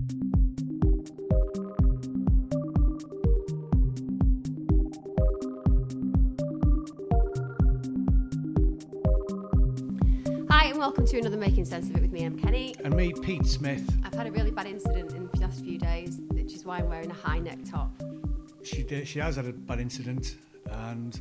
Hi and welcome to another Making Sense of It with me. I'm Kenny. And me, Pete Smith. I've had a really bad incident in the last few days, which is why I'm wearing a high neck top. She has had a bad incident, and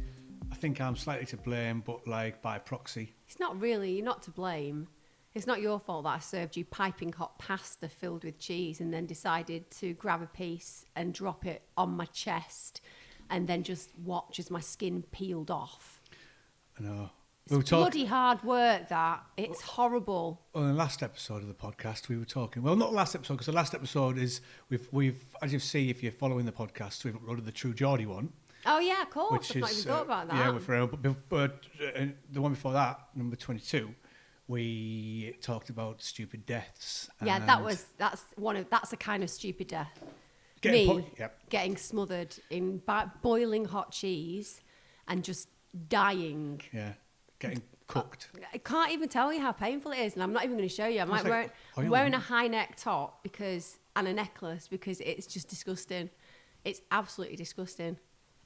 I think I'm slightly to blame, but like by proxy. It's not really, you're not to blame. It's not your fault that I served you piping hot pasta filled with cheese and then decided to grab a piece and drop it on my chest and then just watch as my skin peeled off. I know. It's bloody hard work, that. It's horrible. On the last episode of the podcast, we were talking. Well, not the last episode, because the last episode is we've as you see if you're following the podcast, we've uploaded the True Geordie one. Oh yeah, of course. Which I've not even thought about that. Yeah, we're forever. But the one before that, number 22, we talked about stupid deaths. Yeah, that's a kind of stupid death. Getting smothered in boiling hot cheese and just dying. Yeah. Getting cooked. I can't even tell you how painful it is, and I'm not even going to show you. I'm wearing a high neck top and a necklace because it's just disgusting. It's absolutely disgusting.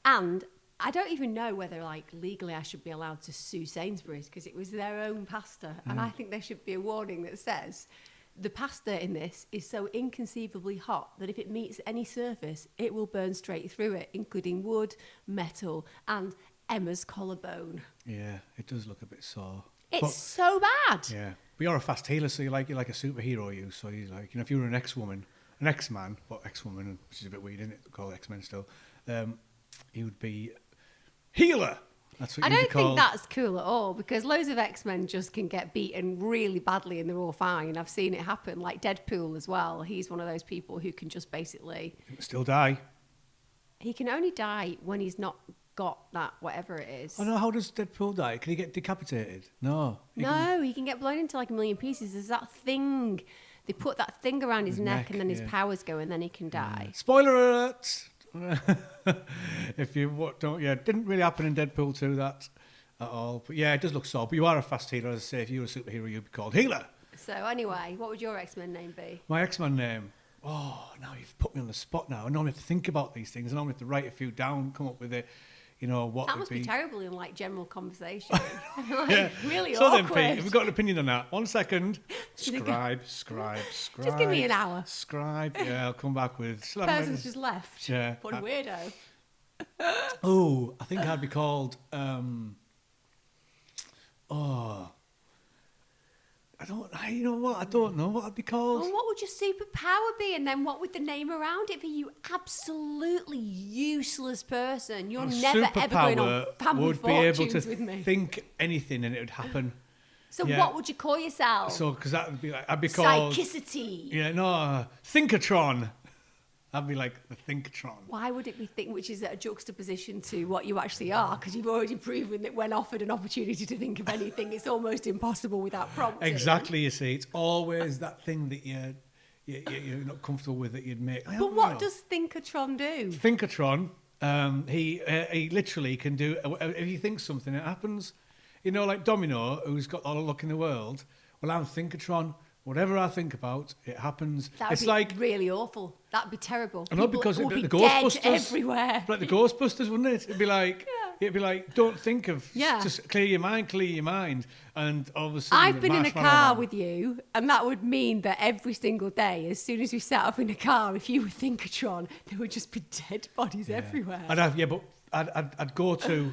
And I don't even know whether legally I should be allowed to sue Sainsbury's because it was their own pasta. And I think there should be a warning that says the pasta in this is so inconceivably hot that if it meets any surface, it will burn straight through it, including wood, metal, and Emma's collarbone. Yeah, it does look a bit sore. It's so bad. Yeah, but you're a fast healer, so you're like a superhero. So you if you were an ex-woman, an ex-man, or ex-woman, which is a bit weird, isn't it? Call X-Men still. You would be healer. That's what I you'd don't be called. think that's cool at all because loads of X-Men just can get beaten really badly and they're all fine. I've seen it happen. Like Deadpool as well. He's one of those people who can just basically still die. He can only die when he's not got that whatever it is. Oh no, how does Deadpool die? Can he get decapitated? No. He can get blown into like a million pieces. There's that thing. They put that thing around his neck and then his powers go and then he can die. Spoiler alert! If you didn't really happen in Deadpool 2 that at all. But yeah, it does look so. But you are a fast healer, as I say. If you were a superhero, you'd be called Healer. So anyway, what would your X-Men name be? My X-Men name? Oh, now you've put me on the spot now. I normally have to think about these things. I normally have to write a few down, come up with it. What that would must be terrible in like general conversation. Yeah. Really so awkward. Then, Pete, have we got an opinion on that? 1 second. Scribe. Just give me an hour. Scribe. Yeah, I'll come back with. The person's just left. Yeah. What a weirdo. Oh, I think I'd be called. I don't know what I'd be called. Well, what would your superpower be? And then what would the name around it be? You absolutely useless person. You're never ever going on Family would be able Fortunes to with me. think anything and it would happen. So what would you call yourself? So, because that would be like, I'd be called... Psychicity. Yeah, no, Thinkatron. I'd be like the Thinkatron. Why would it be which is a juxtaposition to what you actually are? Because you've already proven that when offered an opportunity to think of anything, it's almost impossible without prompting. Exactly, you see. It's always that thing that you're not comfortable with that you'd make. But what does Thinkatron do? Thinkatron, he literally can do... If he thinks something, it happens. Like Domino, who's got all the luck in the world. Well, I'm Thinkatron. Whatever I think about, it happens. That would be really awful. That'd be terrible. I know, because would the be Ghostbusters dead everywhere. Like the Ghostbusters, wouldn't it? It'd be like, don't think of, just clear your mind, and all of a sudden I've been in a car with you, and that would mean that every single day, as soon as we sat up in a car, if you were Thinkatron, there would just be dead bodies everywhere. I'd go to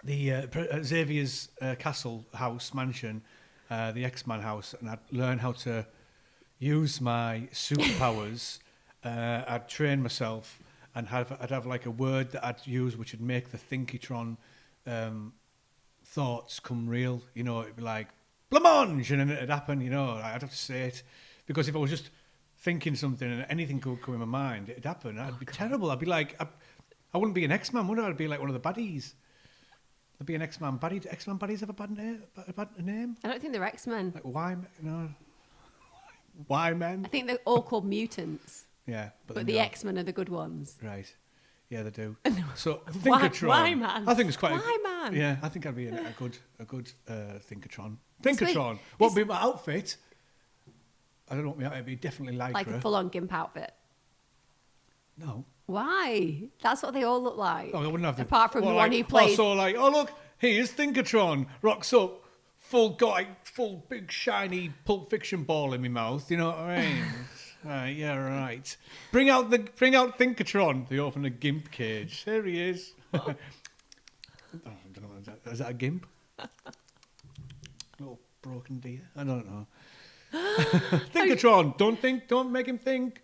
the Xavier's castle house mansion. The X-Man house, and I'd learn how to use my superpowers. I'd train myself, and I'd have like a word that I'd use which would make the Thinkatron thoughts come real. It'd be like blancmange, and then it'd happen. I'd have to say it because if I was just thinking something and anything could come in my mind, it'd happen. I'd be terrible. I'd be like, I wouldn't be an X-Man, would I? I'd be like one of the baddies. There'd be an X-Man baddie. Do X-Man baddies have a bad name? I don't think they're X-Men. Like why men? I think they're all called mutants. Yeah. But the X-Men are the good ones. Right. Yeah, they do. So Thinkatron. Why man? I think it's quite Why man? Yeah, I think I'd be a good Thinkatron. Thinkatron. What would be my outfit? I don't know what it'd be. Definitely lycra. Like a full-on gimp outfit. No. Why? That's what they all look like. Oh, I wouldn't have. Apart from the one who plays. Also, like, oh look, here's Thinkertron rocks up, full big shiny Pulp Fiction ball in my mouth. You know what I mean? Right, yeah, right. Bring out Thinkertron. They open a gimp cage. There he is. I don't know. Is that a gimp? Little broken deer. I don't know. Thinkertron. Don't make him think.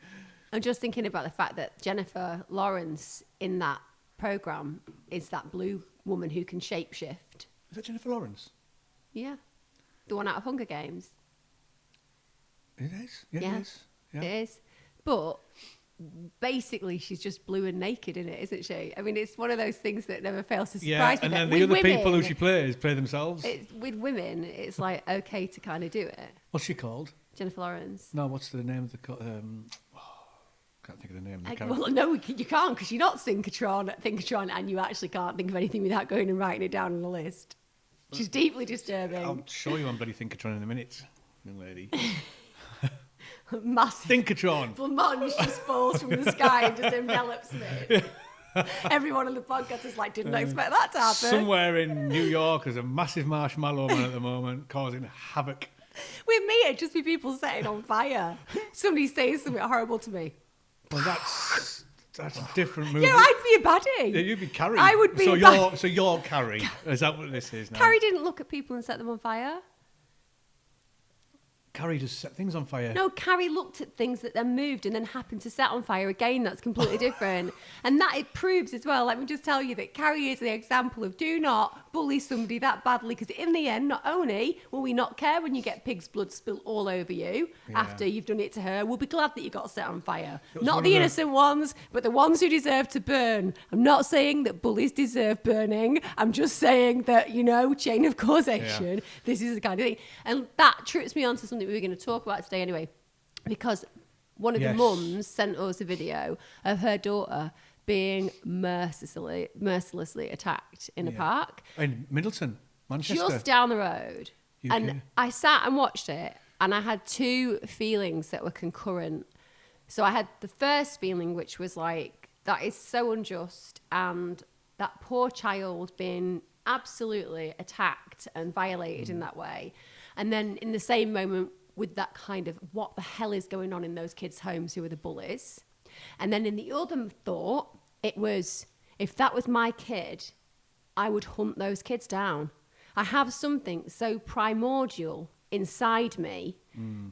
I'm just thinking about the fact that Jennifer Lawrence in that program is that blue woman who can shapeshift. Is that Jennifer Lawrence? Yeah, the one out of Hunger Games. It is. Yeah, it is. Yeah. It is. But basically, she's just blue and naked in it, isn't she? I mean, it's one of those things that never fails to surprise me. And then the other people who she plays play themselves. With women, it's like okay to kind of do it. What's she called? Jennifer Lawrence. No, what's the name of the... can't think of the name of the character. Well, no, you can't because you're not Thinkertron, and you actually can't think of anything without going and writing it down on a list. She's deeply disturbing. I'll show you on bloody Thinkertron in a minute, young lady. Massive. Thinkertron. Blancmange just falls from the sky and just envelops me. Everyone on the podcast is like, didn't expect that to happen. Somewhere in New York, there's a massive marshmallow man at the moment causing havoc. With me, it'd just be people setting on fire. Somebody says something horrible to me. Well, that's a different movie. Yeah, I'd be a baddie. Yeah, you'd be Carrie. I would be. So you're Carrie. Is that what this is now? Carrie didn't look at people and set them on fire. Carrie just set things on fire. No, Carrie looked at things that then moved and then happened to set on fire again. That's completely different. And that it proves as well, let me just tell you that Carrie is the example of do not bully somebody that badly, because in the end, not only will we not care when you get pig's blood spilt all over you after you've done it to her, we'll be glad that you got set on fire. Not the innocent ones, but the ones who deserve to burn. I'm not saying that bullies deserve burning. I'm just saying that, chain of causation, this is the kind of thing. And that trips me on to something we were going to talk about today anyway, because one of the mums sent us a video of her daughter being mercilessly attacked in a park. In Middleton, Manchester. Just down the road. UK. And I sat and watched it, and I had two feelings that were concurrent. So I had the first feeling, which was like, that is so unjust, and that poor child being absolutely attacked and violated in that way. And then in the same moment, with that kind of, what the hell is going on in those kids' homes who are the bullies? And then in the other thought, it was, if that was my kid, I would hunt those kids down. I have something so primordial inside me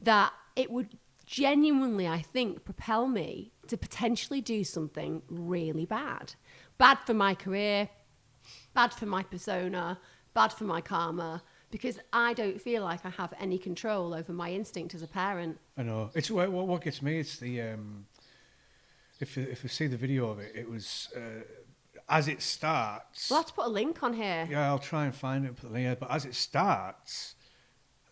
that it would genuinely, I think, propel me to potentially do something really bad. Bad for my career, bad for my persona, bad for my karma, because I don't feel like I have any control over my instinct as a parent. I know. It's what gets me. It's the if you see the video of it, it was as it starts. We'll have to put a link on here. Yeah, I'll try and find it. But as it starts,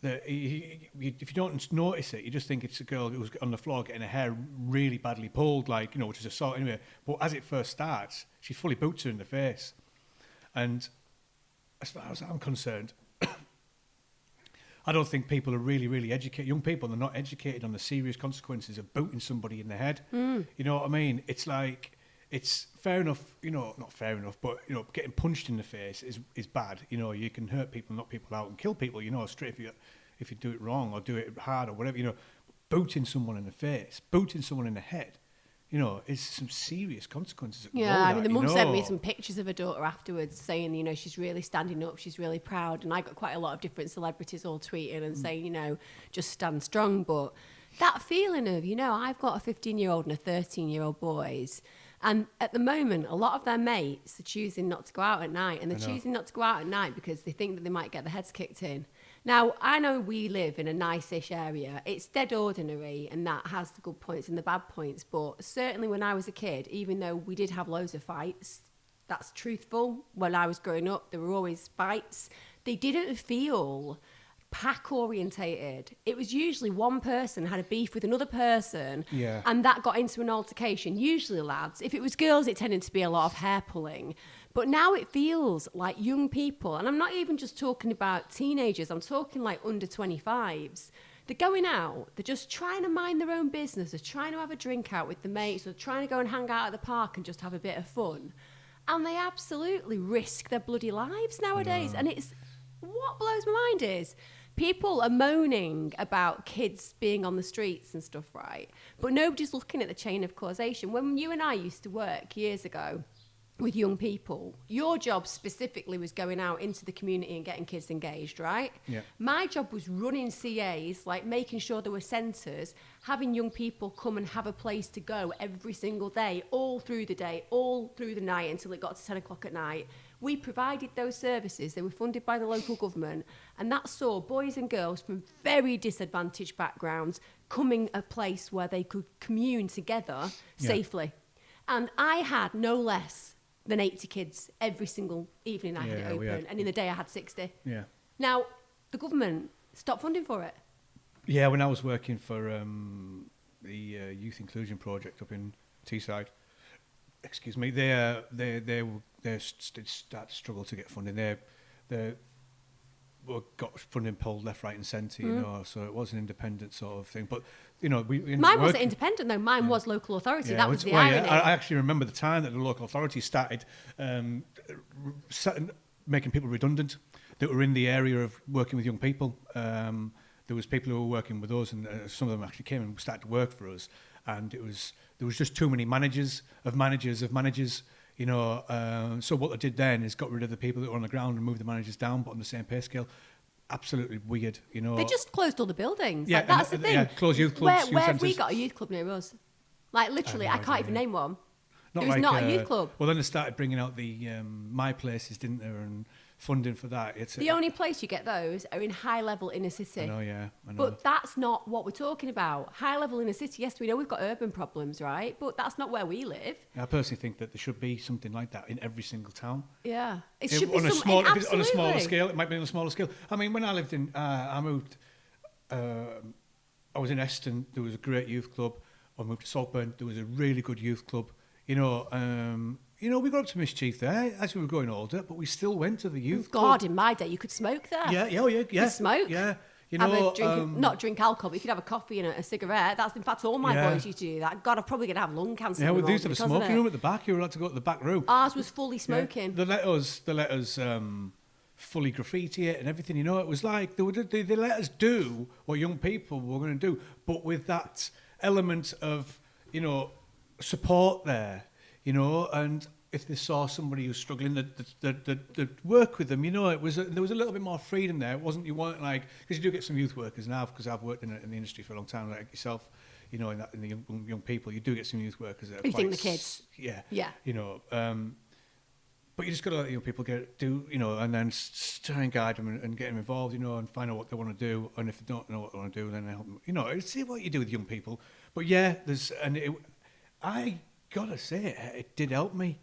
if you don't notice it, you just think it's a girl who's on the floor getting her hair really badly pulled, which is assault anyway. But as it first starts, she fully boots her in the face, and as far as I'm concerned, I don't think people are really educated. Young people, they're not educated on the serious consequences of booting somebody in the head. You know what I mean? It's like, it's fair enough, not fair enough, but, getting punched in the face is bad. You can hurt people, knock people out and kill people, straight if you do it wrong or do it hard or whatever, booting someone in the face, booting someone in the head, it's some serious consequences. Yeah, I mean, the mum sent me some pictures of her daughter afterwards saying, she's really standing up, she's really proud. And I got quite a lot of different celebrities all tweeting and saying, just stand strong. But that feeling of, I've got a 15-year-old and a 13-year-old boys. And at the moment, a lot of their mates are choosing not to go out at night. And they're choosing not to go out at night because they think that they might get their heads kicked in. Now, I know we live in a nice-ish area. It's dead ordinary, and that has the good points and the bad points. But certainly when I was a kid, even though we did have loads of fights, that's truthful. When I was growing up, there were always fights. They didn't feel pack orientated. It was usually one person had a beef with another person, and that got into an altercation. Usually lads. If it was girls, it tended to be a lot of hair pulling. But now it feels like young people, and I'm not even just talking about teenagers, I'm talking like under 25s. They're going out, they're just trying to mind their own business, they're trying to have a drink out with the mates, or trying to go and hang out at the park and just have a bit of fun. And they absolutely risk their bloody lives nowadays. And it's, what blows my mind is, people are moaning about kids being on the streets and stuff, right? But nobody's looking at the chain of causation. When you and I used to work years ago with young people, your job specifically was going out into the community and getting kids engaged, right? Yeah. My job was running CAs, like making sure there were centres, having young people come and have a place to go every single day, all through the day, all through the night until it got to 10 o'clock at night. We provided those services. They were funded by the local government, and that saw boys and girls from very disadvantaged backgrounds coming a place where they could commune together safely. And I had no less than 80 kids every single evening I had it open, and in the day I had 60. Yeah. Now, the government stopped funding for it. Yeah, when I was working for the Youth Inclusion Project up in Teesside, excuse me, they start to struggle to get funding. They got funding pulled left, right, and centre, you know. So it was an independent sort of thing. But you know, mine wasn't independent though. Mine was local authority. That was the irony. Yeah, I actually remember the time that the local authority started making people redundant that were in the area of working with young people. There was people who were working with us, and some of them actually came and started to work for us. And there was just too many managers. You know, so what they did then is got rid of the people that were on the ground and moved the managers down, but on the same pay scale. Absolutely weird, you know. They just closed all the buildings. Yeah, like, that's the thing. Yeah, closed youth clubs. Where have we got a youth club near us? Like literally, I can't even name one. There's not a youth club. Well, then they started bringing out the My Places, didn't they, and funding for that. It's the only place you get those are in high-level inner city. I know, yeah. I know. But that's not what we're talking about. High-level inner city, yes, we know we've got urban problems, right? But that's not where we live. I personally think that there should be something like that in every single town. Yeah. It should be on a smaller scale. It might be on a smaller scale. I mean, when I lived in, I moved, I was in Eston, there was a great youth club. I moved to Saltburn, there was a really good youth club. You know, we got up to mischief there as we were growing older, but we still went to the youth club. God, in my day, you could smoke there. Yeah. You could smoke. Yeah. You know, not drink alcohol, but you could have a coffee and a cigarette. That's, in fact, all my boys used to do that. God, I'm probably going to have lung cancer. Yeah, we used to have a smoking room at the back. You were allowed to go to the back room. Ours was fully smoking. Yeah. They let us fully graffiti it and everything. You know, it was like they let us do what young people were going to do, but with that element of, you know, support there, you know, and if they saw somebody who's struggling, they'd work with them. You know, there was a little bit more freedom there. It wasn't, you weren't like, because you do get some youth workers now, because I've worked in the industry for a long time, like yourself, you know, in the young people, you do get some youth workers that are you think the kids? Yeah. Yeah. You know, but you just got to let young people do, you know, and then try and guide them and get them involved, you know, and find out what they want to do. And if they don't know what they want to do, then help them, you know, see what you do with young people. But yeah, I gotta say, it did help me.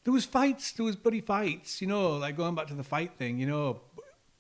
There was bloody fights, you know, like going back to the fight thing, you know,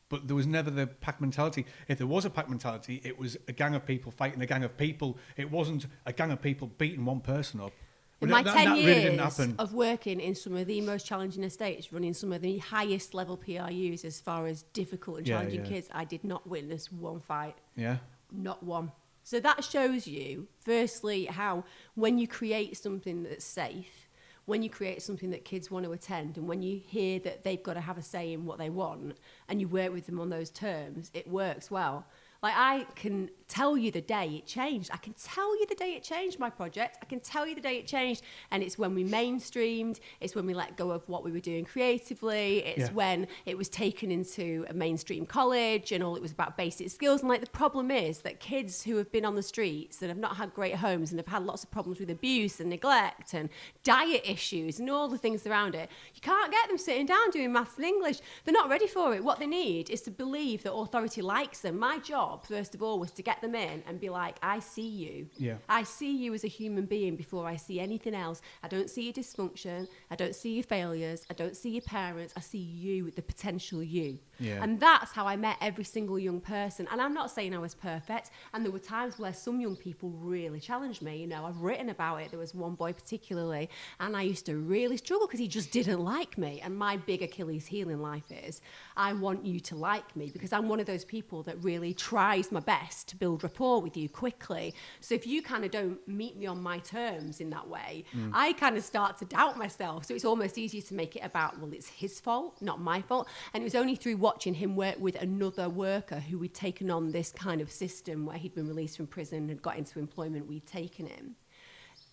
but there was never the pack mentality. If there was a pack mentality, it was a gang of people fighting a gang of people. It wasn't a gang of people beating one person up. In my 10 years of working in some of the most challenging estates, running some of the highest level PRUs as far as difficult and challenging kids, I did not witness one fight. Yeah. Not one. So that shows you, firstly, how when you create something that's safe, when you create something that kids want to attend, and when you hear that they've got to have a say in what they want, and you work with them on those terms, it works well. Like, I can tell you the day it changed. I can tell you the day it changed, my project. I can tell you the day it changed. And it's when we mainstreamed. It's when we let go of what we were doing creatively. It's when it was taken into a mainstream college and all it was about basic skills. And, like, the problem is that kids who have been on the streets and have not had great homes and have had lots of problems with abuse and neglect and diet issues and all the things around it, you can't get them sitting down doing maths and English. They're not ready for it. What they need is to believe that authority likes them. My job, first of all, was to get them in and be like, I see you. Yeah. I see you as a human being before I see anything else. I don't see your dysfunction. I don't see your failures. I don't see your parents. I see you, the potential you. Yeah. And that's how I met every single young person. And I'm not saying I was perfect. And there were times where some young people really challenged me. You know, I've written about it. There was one boy particularly, and I used to really struggle because he just didn't like me. And my big Achilles heel in life is, I want you to like me, because I'm one of those people that really try tries my best to build rapport with you quickly. So if you kind of don't meet me on my terms in that way, I kind of start to doubt myself. So it's almost easier to make it about, well, it's his fault, not my fault. And it was only through watching him work with another worker who had taken on this kind of system where he'd been released from prison and got into employment, we'd taken him.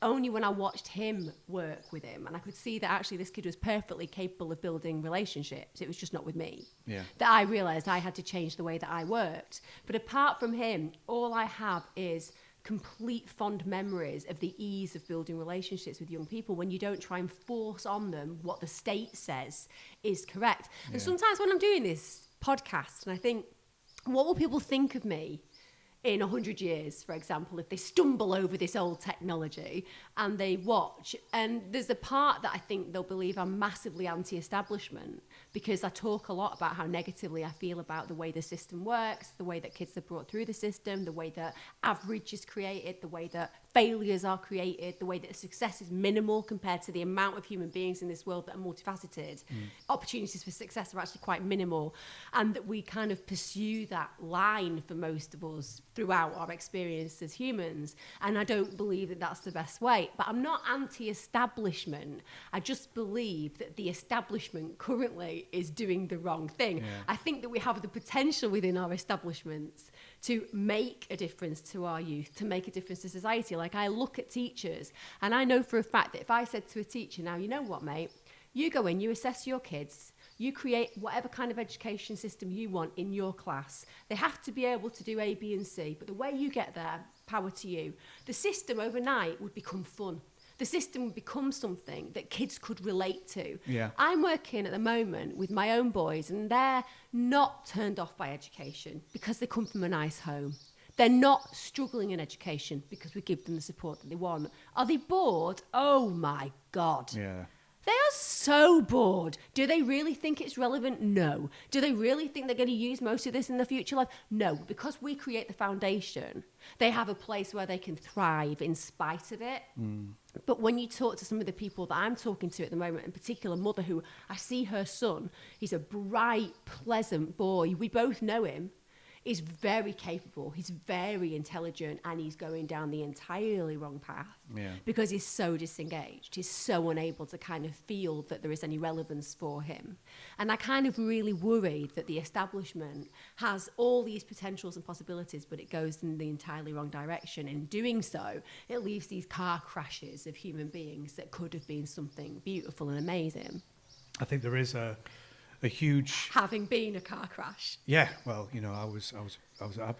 Only when I watched him work with him and I could see that actually this kid was perfectly capable of building relationships, it was just not with me, that I realised I had to change the way that I worked. But apart from him, all I have is complete fond memories of the ease of building relationships with young people when you don't try and force on them what the state says is correct. And sometimes when I'm doing this podcast and I think, what will people think of me in 100 years, for example, if they stumble over this old technology and they watch? And there's a part that I think they'll believe I'm massively anti-establishment because I talk a lot about how negatively I feel about the way the system works, the way that kids are brought through the system, the way that average is created, the way that failures are created, the way that success is minimal compared to the amount of human beings in this world that are multifaceted. Opportunities for success are actually quite minimal, and that we kind of pursue that line for most of us throughout our experience as humans. And I don't believe that that's the best way. But I'm not anti-establishment. I just believe that the establishment currently is doing the wrong thing. I think that we have the potential within our establishments to make a difference to our youth, to make a difference to society. Like, I look at teachers and I know for a fact that if I said to a teacher, now, you know what, mate, you go in, you assess your kids, you create whatever kind of education system you want in your class. They have to be able to do A, B, and C, but the way you get there, power to you. The system overnight would become fun. The system would become something that kids could relate to. I'm working at the moment with my own boys, and they're not turned off by education because they come from a nice home. They're not struggling in education because we give them the support that they want. Are they bored? Oh my God. They are so bored. Do they really think it's relevant? No. Do they really think they're going to use most of this in their future life? No. Because we create the foundation, they have a place where they can thrive in spite of it. But when you talk to some of the people that I'm talking to at the moment, in particular, mother who I see her son, he's a bright, pleasant boy. We both know him. He's very capable, he's very intelligent, and he's going down the entirely wrong path because he's so disengaged. He's so unable to kind of feel that there is any relevance for him. And I kind of really worry that the establishment has all these potentials and possibilities, but it goes in the entirely wrong direction. In doing so, it leaves these car crashes of human beings that could have been something beautiful and amazing. I think there is a huge, having been a car crash. Well, you know, I've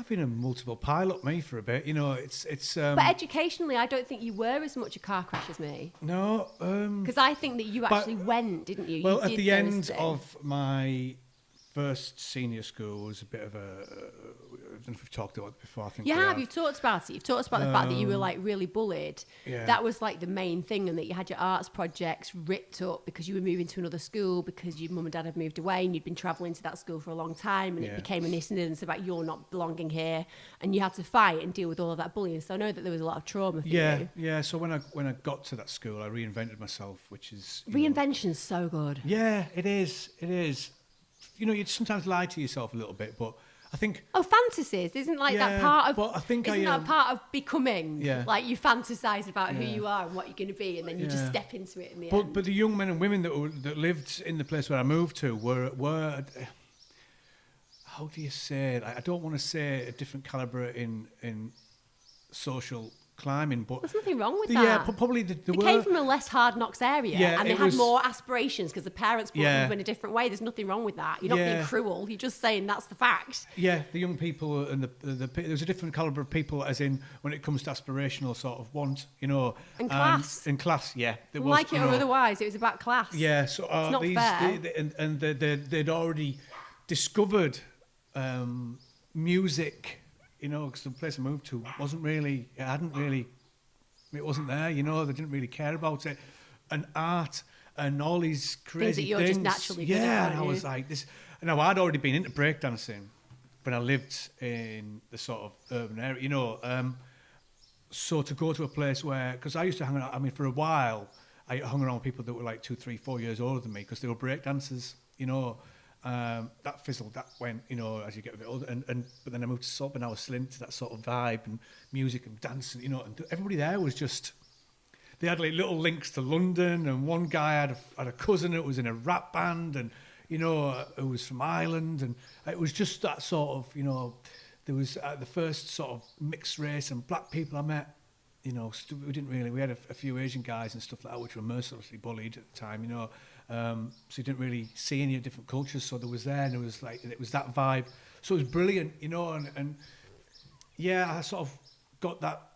been a multiple pilot, me, for a bit. You know, it's. But educationally, I don't think you were as much a car crash as me. No, because I think that you actually went, didn't you? Well, you at the end of my first senior school was a bit of a. I don't know if we've talked about it before. I think you've talked about it. You've talked about the fact that you were like really bullied. That was like the main thing, and that you had your arts projects ripped up because you were moving to another school because your mum and dad had moved away, and you'd been travelling to that school for a long time, and it became an incident about you're not belonging here, and you had to fight and deal with all of that bullying. So I know that there was a lot of trauma for you. So when I got to that school, I reinvented myself, which is reinvention's so good. Yeah, it is. You know, you'd sometimes lie to yourself a little bit, but I think... fantasies. Isn't like that part of... But I think isn't that part of becoming? Like, you fantasise about who you are and what you're going to be, and then you just step into it in the end. But the young men and women that lived in the place where I moved to were how do you say it? I don't want to say a different calibre in social climbing, but there's nothing wrong with that. Probably they came from a less hard knocks area, and they had more aspirations because the parents brought them in a different way. There's nothing wrong with that. You're not being cruel. You're just saying that's the fact. The young people and there's a different calibre of people, as in when it comes to aspirational sort of want, you know, and class. In class, there was, like it or otherwise, it was about class. So it's not fair. They'd already discovered music. You know, because the place I moved to it wasn't there, you know, they didn't really care about it. And art and all these crazy things that you're just naturally good at. And I was like, this. Now, I'd already been into breakdancing when I lived in the sort of urban area, you know. So to go to a place where, because I used to hang around, I mean, for a while, I hung around with people that were like 2, 3, 4 years older than me because they were breakdancers, you know. that fizzled, that went, you know, as you get a bit older. But then I moved to Salt, and I was still into that sort of vibe and music and dancing, you know, and everybody there was just, they had like little links to London, and one guy had a cousin that was in a rap band, and, you know, who was from Ireland, and it was just that sort of, you know, there was the first sort of mixed race and black people I met. You know, we had a few Asian guys and stuff like that, which were mercilessly bullied at the time, you know. So you didn't really see any different cultures. So there was and it was that vibe. So it was brilliant, you know, and yeah, I sort of got that.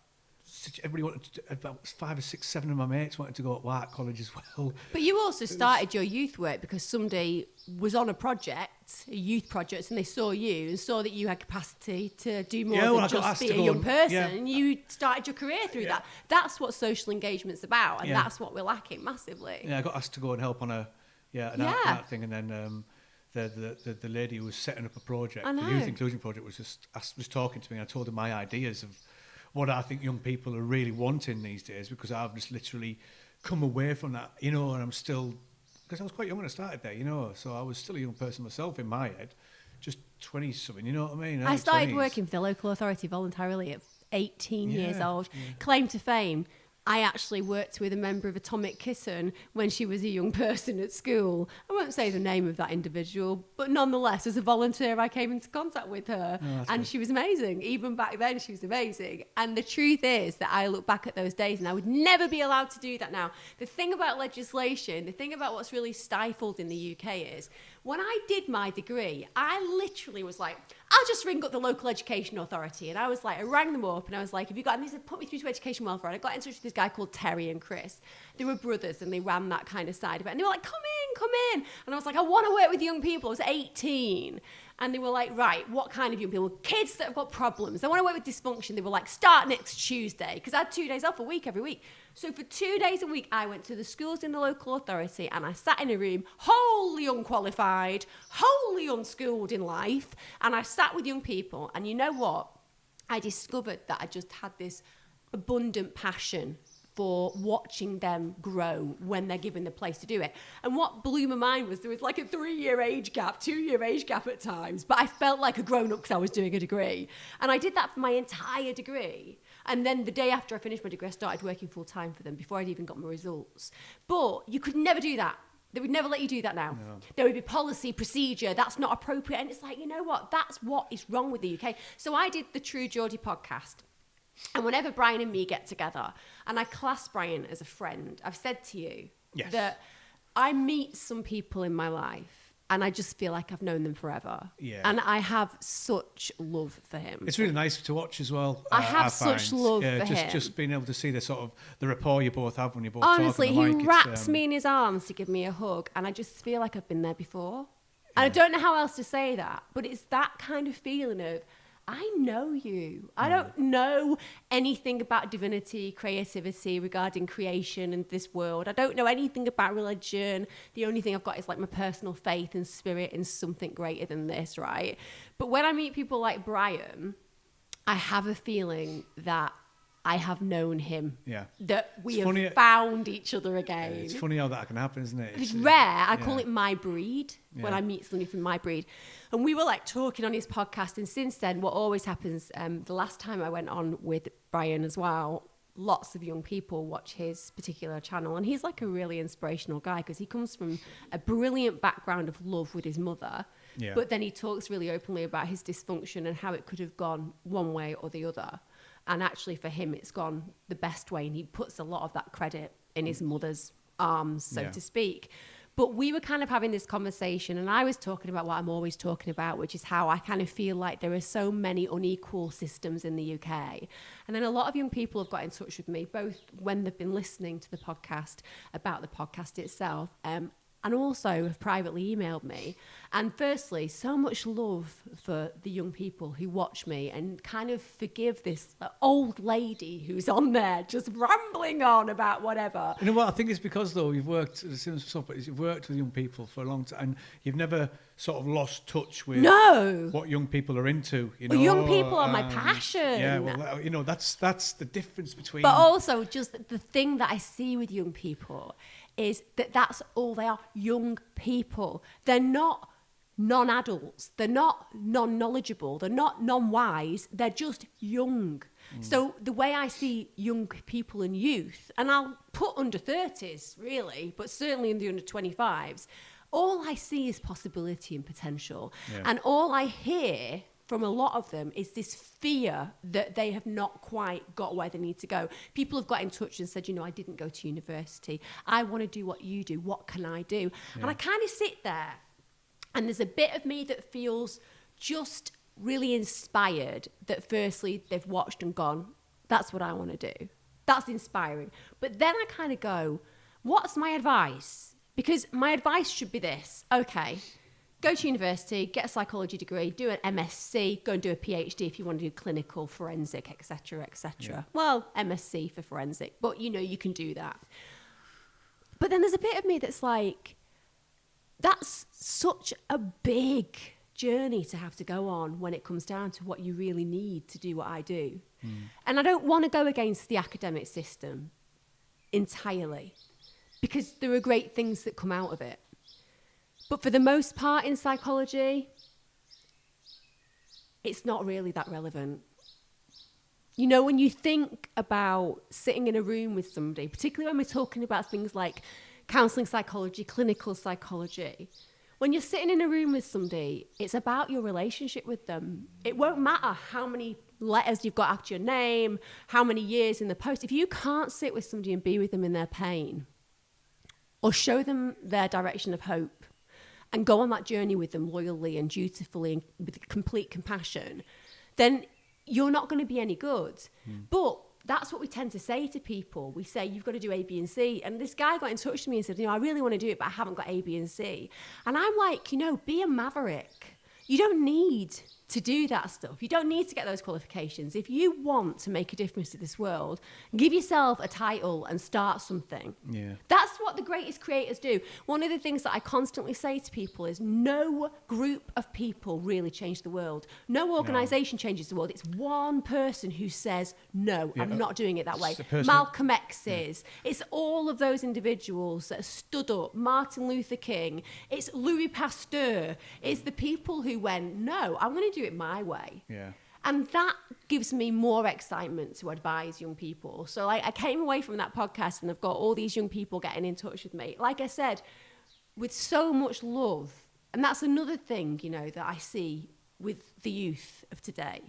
Everybody wanted to, about 5 or 6, 7 of my mates wanted to go to art college as well. But you also started your youth work because somebody was on a youth project, and they saw you and saw that you had capacity to do more than just be a young person. And you started your career through that. That's what social engagement's about, and that's what we're lacking massively. Yeah, I got asked to go and help on an art thing, and then the lady who was setting up a project, the youth inclusion project, was talking to me, and I told her my ideas of what I think young people are really wanting these days, because I've just literally come away from that, you know, and I'm still, because I was quite young when I started there, you know, so I was still a young person myself in my head, just 20-something, you know what I mean? I started working for the local authority voluntarily at 18 years old. Yeah. Claim to fame, I actually worked with a member of Atomic Kitten when she was a young person at school. I won't say the name of that individual, but nonetheless, as a volunteer, I came into contact with her, and she was amazing. Even back then, she was amazing. And the truth is that I look back at those days, and I would never be allowed to do that now. The thing about legislation, the thing about what's really stifled in the UK is, when I did my degree, I literally was like, I'll just ring up the local education authority. And I was like, I rang them up, and I was like, have you got, and they said, put me through to education welfare. And I got in touch with this guy called Terry and Chris. They were brothers, and they ran that kind of side of it. And they were like, come in. And I was like, I want to work with young people. I was 18. And they were like, right, what kind of young people? Kids that have got problems. I want to work with dysfunction. They were like, start next Tuesday. Because I had 2 days off a week every week. So for 2 days a week, I went to the schools in the local authority, and I sat in a room, wholly unqualified, wholly unschooled in life. And I sat with young people. And you know what? I discovered that I just had this abundant passion for watching them grow when they're given the place to do it. And what blew my mind was there was like a 3-year age gap, 2-year age gap at times, but I felt like a grown-up because I was doing a degree. And I did that for my entire degree. And then the day after I finished my degree, I started working full-time for them before I'd even got my results. But you could never do that. They would never let you do that now. No. There would be policy, procedure, that's not appropriate. And it's like, you know what? That's what is wrong with the UK. So I did the True Geordie podcast. And whenever Brian and me get together, and I class Brian as a friend, I've said to you that I meet some people in my life, and I just feel like I've known them forever. Yeah. And I have such love for him. It's really nice to watch as well. I have such love for him. Just being able to see the sort of the rapport you both have when you both honestly, talk. Honestly, he wraps me in his arms to give me a hug, and I just feel like I've been there before. And I don't know how else to say that, but it's that kind of feeling of, I know you. I don't know anything about divinity, creativity, regarding creation and this world. I don't know anything about religion. The only thing I've got is like my personal faith and spirit in something greater than this, right? But when I meet people like Brian, I have a feeling that I have known him. Yeah. That we have found each other again. It's funny how that can happen, isn't it? It's rare. I call it my breed when I meet somebody from my breed. And we were like talking on his podcast. And since then, what always happens, the last time I went on with Brian as well, lots of young people watch his particular channel. And he's like a really inspirational guy because he comes from a brilliant background of love with his mother. Yeah. But then he talks really openly about his dysfunction and how it could have gone one way or the other. And actually for him, it's gone the best way. And he puts a lot of that credit in his mother's arms, so to speak. But we were kind of having this conversation, and I was talking about what I'm always talking about, which is how I kind of feel like there are so many unequal systems in the UK. And then a lot of young people have got in touch with me, both when they've been listening to the podcast, about the podcast itself, and also have privately emailed me. And firstly, so much love for the young people who watch me and kind of forgive this old lady who's on there just rambling on about whatever. You know what? I think it's because, though, you've worked with young people for a long time, and you've never sort of lost touch with what young people are into. You know, well, young people are my passion. Yeah, well, you know, that's the difference between. But also, just the thing that I see with young people is that that's all they are, young people. They're not non-adults. They're not non-knowledgeable. They're not non-wise. They're just young. So the way I see young people and youth, and I'll put under 30s really, but certainly in the under 25s, all I see is possibility and potential. Yeah. And all I hear from a lot of them is this fear that they have not quite got where they need to go. People have got in touch and said, I didn't go to university. I want to do what you do. What can I do? Yeah. And I kind of sit there, and there's a bit of me that feels just really inspired that firstly they've watched and gone, that's what I want to do. That's inspiring. But then I kind of go, what's my advice? Because my advice should be this. Okay, go to university, get a psychology degree, do an MSc, go and do a PhD if you want to do clinical, forensic, etc., etc. Yeah. Well, MSc for forensic, but you can do that. But then there's a bit of me that's like, that's such a big journey to have to go on when it comes down to what you really need to do what I do. And I don't want to go against the academic system entirely, because there are great things that come out of it. But for the most part in psychology, it's not really that relevant. When you think about sitting in a room with somebody, particularly when we're talking about things like counselling psychology, clinical psychology, when you're sitting in a room with somebody, it's about your relationship with them. It won't matter how many letters you've got after your name, how many years in the post. If you can't sit with somebody and be with them in their pain, or show them their direction of hope, and go on that journey with them loyally and dutifully and with complete compassion, then you're not going to be any good. But that's what we tend to say to people. We say, you've got to do A, B, and C. And this guy got in touch with me and said, I really want to do it, but I haven't got A, B, and C. And I'm like, be a maverick. You don't need to do that stuff. You don't need to get those qualifications. If you want to make a difference to this world, give yourself a title and start something. Yeah. That's what the greatest creators do. One of the things that I constantly say to people is no group of people really change the world. No organisation changes the world. It's one person who says, no, I'm not doing it that way. Malcolm X is. Yeah. It's all of those individuals that stood up. Martin Luther King. It's Louis Pasteur. It's the people who went, no, I'm going to do it my way. Yeah. And that gives me more excitement to advise young people. So I came away from that podcast and I've got all these young people getting in touch with me. Like I said, with so much love. And that's another thing, that I see with the youth of today,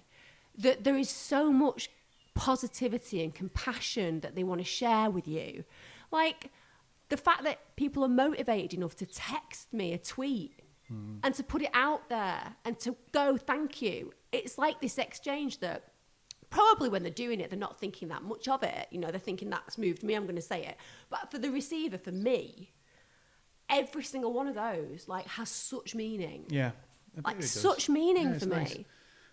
that there is so much positivity and compassion that they want to share with you. Like the fact that people are motivated enough to text me a tweet and to put it out there and to go, thank you. It's like this exchange that probably when they're doing it, they're not thinking that much of it. They're thinking that's moved me, I'm going to say it. But for the receiver, for me, every single one of those has such meaning. Yeah. Such meaning for nice. Me.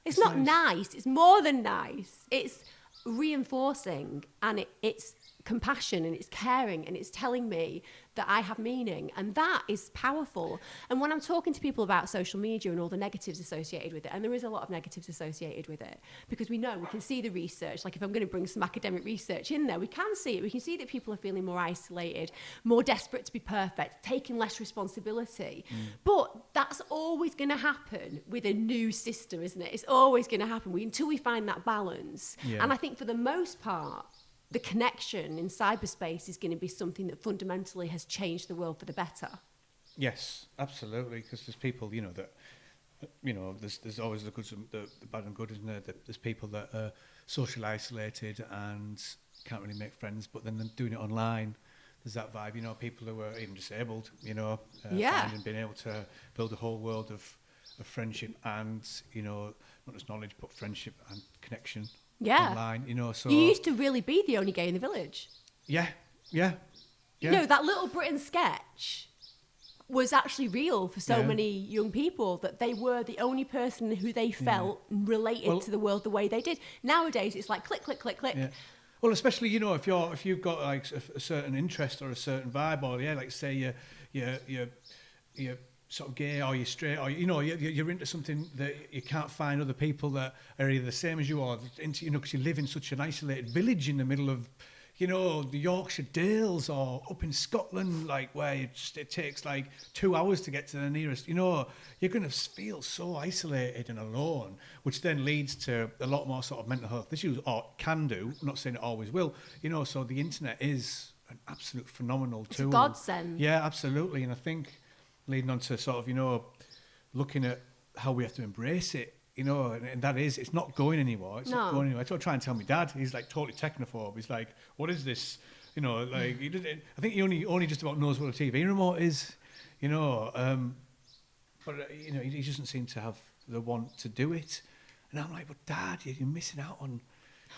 It's not nice. It's more than nice. It's reinforcing, and it's compassion, and it's caring, and it's telling me that I have meaning, and that is powerful. And when I'm talking to people about social media and all the negatives associated with it, and there is a lot of negatives associated with it, because we can see the research. Like if I'm going to bring some academic research in there, we can see it. We can see that people are feeling more isolated, more desperate to be perfect, taking less responsibility. But that's always going to happen with a new system, isn't it? It's always going to happen until we find that balance. Yeah. And I think for the most part, the connection in cyberspace is going to be something that fundamentally has changed the world for the better. Yes, absolutely. Because there's people, that, there's always the good, the bad and good, isn't there? There's people that are socially isolated and can't really make friends, but then they're doing it online. There's that vibe, people who are even disabled, finding being able to build a whole world of friendship and, not just knowledge, but friendship and connection. Yeah. Online, so you used to really be the only gay in the village. Yeah. That Little Britain sketch was actually real for so many young people, that they were the only person who they felt related to the world the way they did. Nowadays, it's like click, click, click, click. Yeah. Well, especially if you've got like a certain interest or a certain vibe, or like say you're sort of gay or you're straight, or you're into something that you can't find other people that are either the same as you, or into because you live in such an isolated village in the middle of you know, the Yorkshire Dales or up in Scotland, like where it takes like 2 hours to get to the nearest, you know, you're going to feel so isolated and alone, which then leads to a lot more sort of mental health issues, or can do. I'm not saying it always will, you know, so the internet is an absolute phenomenal tool. It's a godsend. Yeah, absolutely. And I think leading on to sort of, you know, looking at how we have to embrace it, you know, and that is, it's not going anymore. It's not going anywhere. I try and tell my dad. He's like totally technophobe. He's like, what is this? You know, like, I think he only just about knows what a TV remote is, you know. But, you know, he doesn't seem to have the want to do it. And I'm like, but Dad, you're missing out on...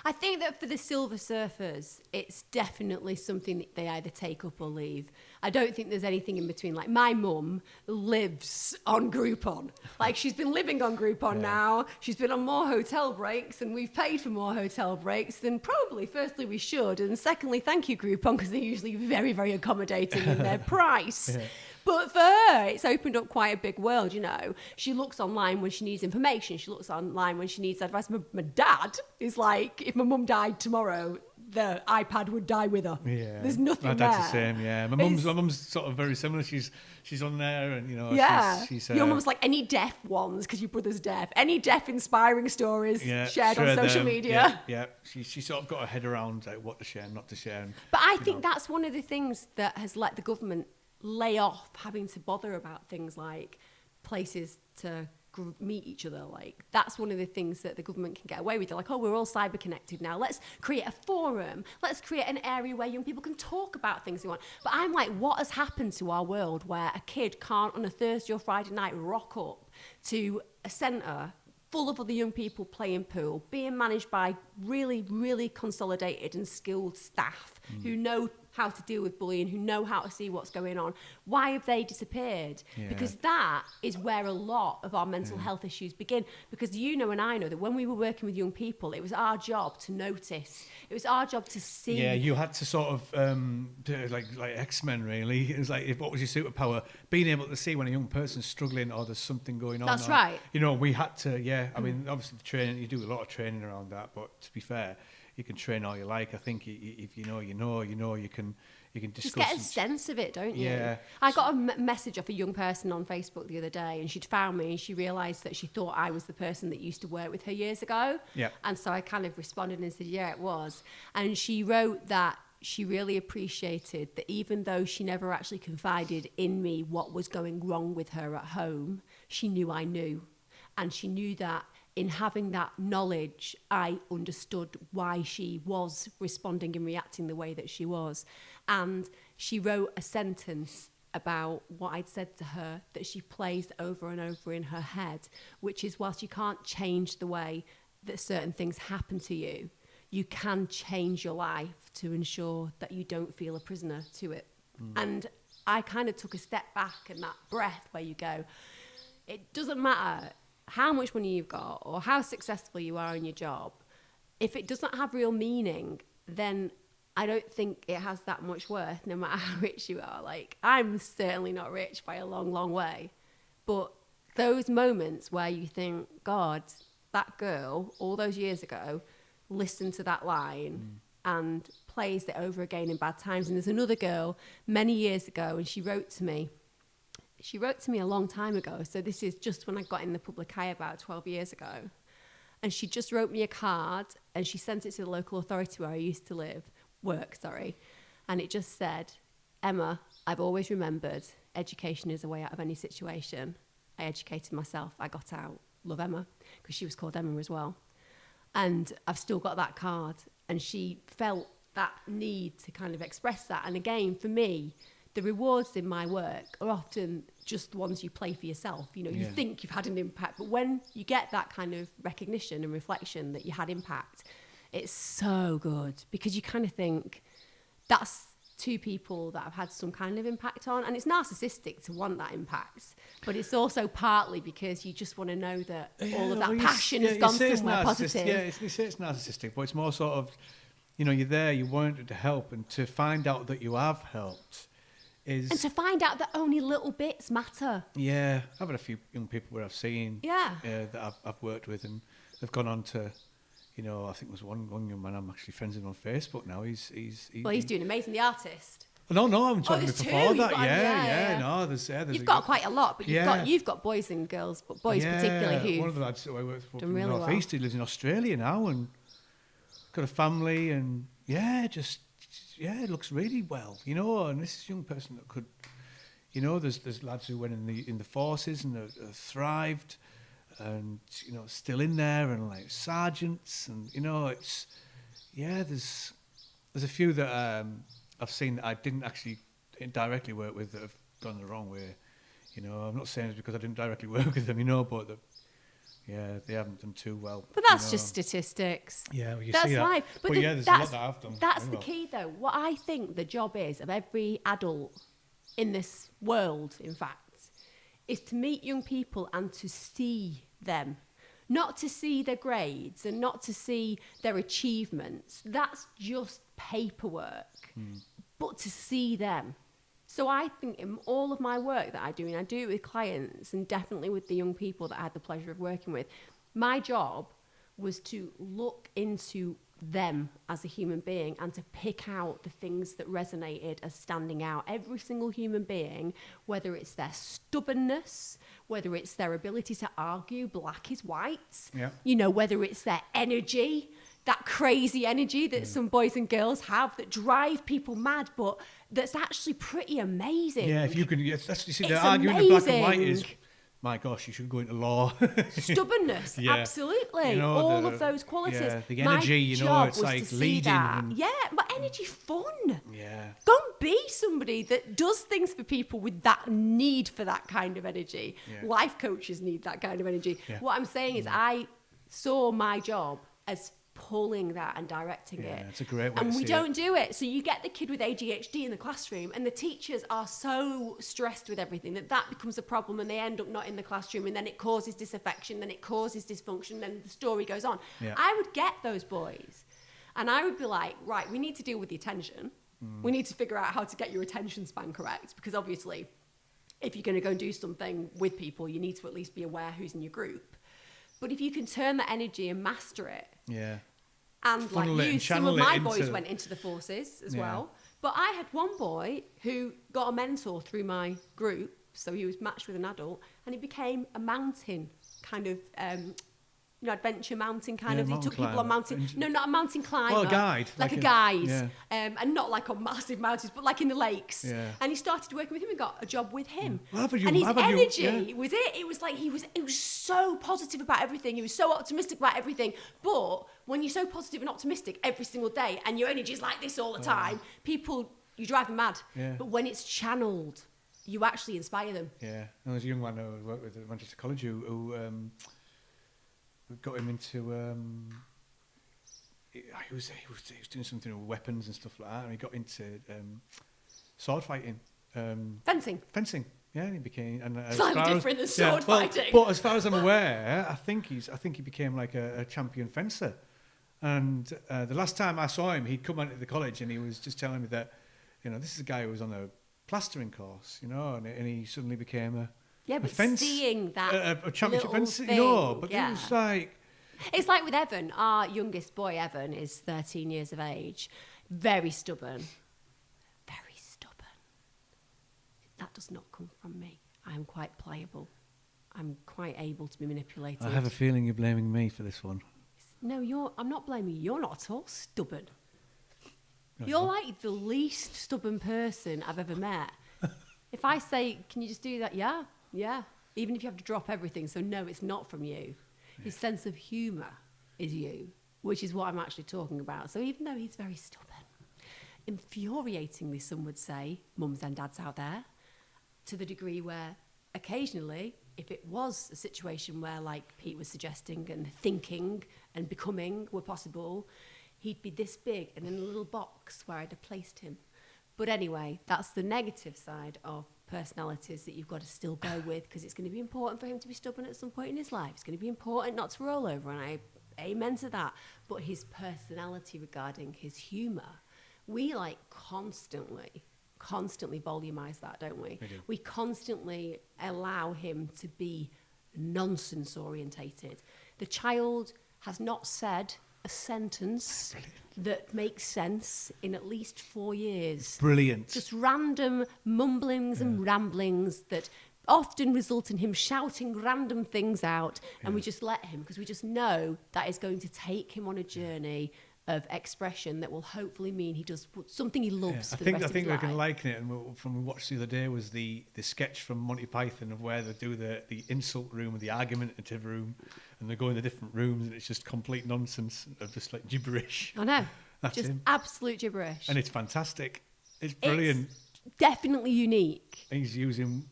I think that for the Silver Surfers, it's definitely something that they either take up or leave. I don't think there's anything in between. Like, my mum lives on Groupon. Like, she's been living on Groupon now. She's been on more hotel breaks, and we've paid for more hotel breaks than probably, firstly, we should. And secondly, thank you, Groupon, because they're usually very, very accommodating in their price. Yeah. But for her, it's opened up quite a big world, you know. She looks online when she needs information. She looks online when she needs advice. My dad is like, if my mum died tomorrow, the iPad would die with her. Yeah. There's nothing my there. Dad's the same, yeah. My mum's sort of very similar. She's on there and, you know, she's your mum's like, any deaf ones, because your brother's deaf. Any deaf inspiring stories shared on social media. Yeah. She sort of got her head around like, what to share and not to share. And, but I think that's one of the things that has let the government lay off having to bother about things like places to meet each other. Like, that's one of the things that the government can get away with. They're like, oh, we're all cyber connected now, let's create a forum, let's create an area where young people can talk about things they want. But I'm like, what has happened to our world where a kid can't on a Thursday or Friday night rock up to a centre full of other young people playing pool, being managed by really, really consolidated and skilled staff who know how to deal with bullying, who know how to see what's going on? Why have they disappeared? Yeah. Because that is where a lot of our mental health issues begin. Because you know and I know that when we were working with young people, it was our job to notice. It was our job to see. Yeah, you had to sort of, like XMen really. It was like, what was your superpower? Being able to see when a young person's struggling or there's something going on. That's right. You know, we had to, I mean, obviously the training, you do a lot of training around that, but to be fair, you can train all you like. I think if you know, you can discuss. Just get a sense of it, don't you? Yeah. I got a message off a young person on Facebook the other day, and she'd found me, and she realised that she thought I was the person that used to work with her years ago. Yeah. And so I kind of responded and said, yeah, it was. And she wrote that she really appreciated that even though she never actually confided in me what was going wrong with her at home, she knew I knew. And she knew that in having that knowledge, I understood why she was responding and reacting the way that she was. And she wrote a sentence about what I'd said to her that she plays over and over in her head, which is, whilst you can't change the way that certain things happen to you, you can change your life to ensure that you don't feel a prisoner to it. And I kind of took a step back, and that breath where you go, it doesn't matter how much money you've got or how successful you are in your job. If it doesn't have real meaning, then I don't think it has that much worth, no matter how rich you are. Like, I'm certainly not rich by a long, long way. But those moments where you think, God, that girl all those years ago listened to that line and plays it over again in bad times. And there's another girl many years ago, and she wrote to me a long time ago. So this is just when I got in the public eye about 12 years ago. And she just wrote me a card, and she sent it to the local authority where I used to work. And it just said, Emma, I've always remembered education is a way out of any situation. I educated myself. I got out. Love, Emma. Because she was called Emma as well. And I've still got that card. And she felt that need to kind of express that. And again, for me, the rewards in my work are often just the ones you play for yourself. You know, you think you've had an impact, but when you get that kind of recognition and reflection that you had impact, it's so good, because you kind of think that's two people that I've had some kind of impact on. And it's narcissistic to want that impact, but it's also partly because you just want to know that all of that passion has gone somewhere positive. Yeah, you say it's narcissistic, but it's more sort of, you know, you're there, you wanted to help, and to find out that you have helped. And to find out that only little bits matter. Yeah, I've had a few young people where I've seen that I've worked with, and they've gone on to, you know, I think there's one young man I'm actually friends with on Facebook now. He's doing amazing. The artist. No, I'm talking before that. Yeah. No, there's you've got quite a lot, but you've got boys and girls, but boys particularly who. One of the lads who I work for done from really North East, he lives in Australia now and got a family, and it looks really well, you know. And this is a young person that could, you know, there's lads who went in the forces and have thrived, and you know, still in there, and like sergeants, and you know, there's a few that I've seen that I didn't actually directly work with that have gone the wrong way. You know, I'm not saying it's because I didn't directly work with them, you know, but they haven't done too well. But that's just statistics. Yeah, well, that's see that. life. But there's a lot that I've done. That's the key, though. What I think the job is of every adult in this world, in fact, is to meet young people and to see them. Not to see their grades and not to see their achievements. That's just paperwork. But to see them. So I think in all of my work that I do, and I do it with clients and definitely with the young people that I had the pleasure of working with, my job was to look into them as a human being and to pick out the things that resonated as standing out. Every single human being, whether it's their stubbornness, whether it's their ability to argue black is white, you know, whether it's their energy, that crazy energy that some boys and girls have that drive people mad, but that's actually pretty amazing. Yeah, if you can, that's, you see, the argument in black and white is, my gosh, you should go into law. Stubbornness, absolutely. You know, all of those qualities. Yeah, the energy, you know, it's like leading. Yeah, but energy fun. Yeah. Go and be somebody that does things for people with that need for that kind of energy. Yeah. Life coaches need that kind of energy. Yeah. What I'm saying is I saw my job as pulling that and directing it. It's a great way and to we see don't do it. So you get the kid with ADHD in the classroom and the teachers are so stressed with everything that becomes a problem and they end up not in the classroom, and then it causes disaffection, then it causes dysfunction, then the story goes on. I would get those boys and I would be like, right, we need to deal with the attention. We need to figure out how to get your attention span correct, because obviously if you're going to go and do something with people, you need to at least be aware who's in your group. But if you can turn that energy and master it, and funnel like you, some of my boys into... went into the forces as well. But I had one boy who got a mentor through my group, so he was matched with an adult, and he became a mountain kind of, adventure mountain kind of. He took people on mountain. No, not a mountain climber. Well, a guide. Like a guide. And not like on massive mountains, but like in the lakes. Yeah. And he started working with him and got a job with him. Well, and his energy was it. It was like he was so positive about everything. He was so optimistic about everything. But when you're so positive and optimistic every single day and your energy is like this all the time, you drive them mad. Yeah. But when it's channeled, you actually inspire them. Yeah. And there's a young man who worked with at Manchester College who got him into he was doing something with weapons and stuff like that, and he got into sword fighting, fencing. Yeah, and he became slightly different than sword fighting. But as far as I'm aware, I think he became like a champion fencer. And the last time I saw him, he'd come out of the college and he was just telling me that, you know, this is a guy who was on a plastering course, you know, and he suddenly became seeing that a championship fence, thing, it was like... It's like with Evan, our youngest boy, Evan, is 13 years of age, very stubborn. Very stubborn. That does not come from me. I'm quite pliable. I'm quite able to be manipulated. I have a feeling you're blaming me for this one. No, I'm not blaming you. You're not at all stubborn. You're like the least stubborn person I've ever met. If I say, can you just do that? Yeah. Even if you have to drop everything. So no, it's not from you. His sense of humour is you, which is what I'm actually talking about. So even though he's very stubborn, infuriatingly, some would say, mums and dads out there, to the degree where occasionally, if it was a situation where, like Pete was suggesting, and thinking and becoming were possible, he'd be this big and in a little box where I'd have placed him. But anyway, that's the negative side of personalities that you've got to still go with, because it's going to be important for him to be stubborn at some point in his life. It's going to be important not to roll over, and I amen to that. But his personality regarding his humour, we like constantly volumise that, don't we? We do. We constantly allow him to be nonsense orientated. The child has not said a sentence that makes sense in at least 4 years. Brilliant. Just random mumblings and ramblings that often result in him shouting random things out, and we just let him, because we just know that is going to take him on a journey of expression that will hopefully mean he does something he loves for the rest of his life. I think we can liken it, and from we watched the other day was the sketch from Monty Python of where they do the insult room and the argumentative room, and they go in the different rooms, and it's just complete nonsense of just like gibberish. I know. That's just him. Absolute gibberish. And it's fantastic. It's brilliant. It's definitely unique. He's using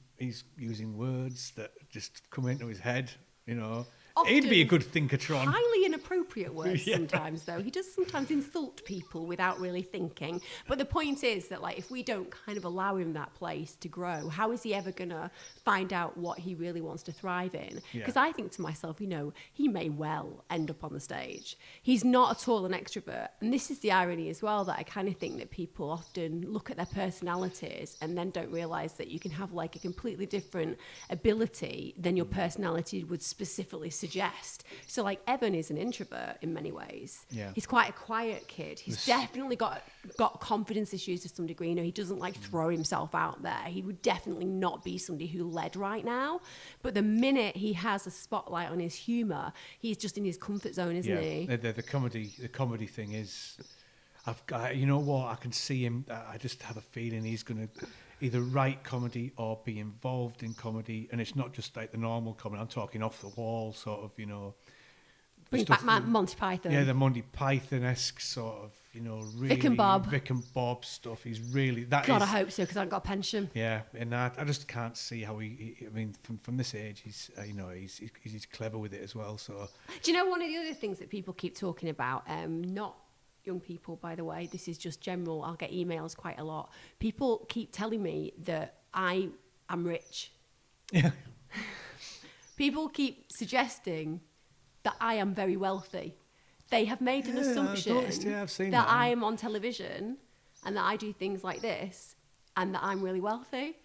words that just come into his head, you know. Often he'd be a good thinkatron. Highly inappropriate words sometimes, though. He does sometimes insult people without really thinking. But the point is that, like, if we don't kind of allow him that place to grow, how is he ever going to find out what he really wants to thrive in? Because I think to myself, you know, he may well end up on the stage. He's not at all an extrovert. And this is the irony as well, that I kind of think that people often look at their personalities and then don't realise that you can have, like, a completely different ability than your personality would specifically suggest. So, like, Evan is an introvert in many ways. Yeah. He's quite a quiet kid. He's definitely got confidence issues to some degree. You know, he doesn't like throw himself out there. He would definitely not be somebody who led right now. But the minute he has a spotlight on his humour, he's just in his comfort zone, isn't he? The comedy thing is, you know what, I can see him. I just have a feeling he's going to either write comedy or be involved in comedy, and it's not just like the normal comedy. I'm talking off the wall, sort of, you know. Bring back Monty Python. Yeah, the Monty Python-esque sort of, you know, really Vic and Bob stuff. He's really I hope so, because I haven't got a pension. Yeah, and I just can't see how I mean, from this age, he's you know, he's clever with it as well. So, do you know one of the other things that people keep talking about? Not young people, by the way. This is just general. I'll get emails quite a lot. People keep telling me that I am rich. Yeah. People keep suggesting that I am very wealthy. They have made an assumption I've seen that I am on television and that I do things like this and that I'm really wealthy.